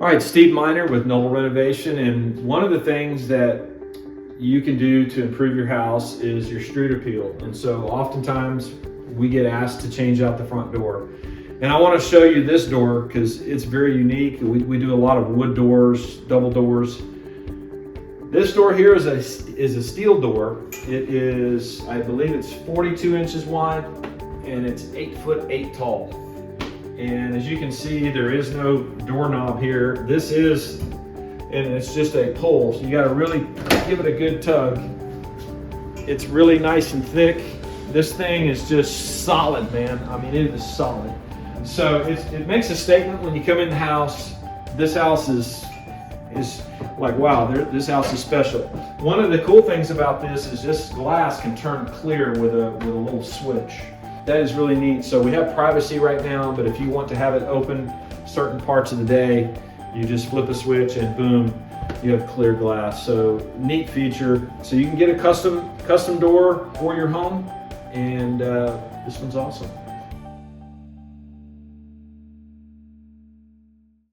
All right, Steve Miner with Noble Renovation, and one of the things that you can do to improve your house is your street appeal. And so oftentimes we get asked to change out the front door. And I want to show you this door because it's very unique. We do a lot of wood doors, double doors. This door here is a steel door. It is, I believe it's 42 inches wide and it's 8'8" tall. And as you can see, there is no doorknob here. This is, and it's just a pull. So you got to really give it a good tug. It's really nice and thick. This thing is just solid, man. I mean, it is solid. So it makes a statement when you come in the house. This house is like, wow, this house is special. One of the cool things about this is this glass can turn clear with a little switch. That is really neat. So we have privacy right now, but if you want to have it open certain parts of the day, you just flip a switch and boom, you have clear glass. So neat feature. So you can get a custom door for your home, and this one's awesome.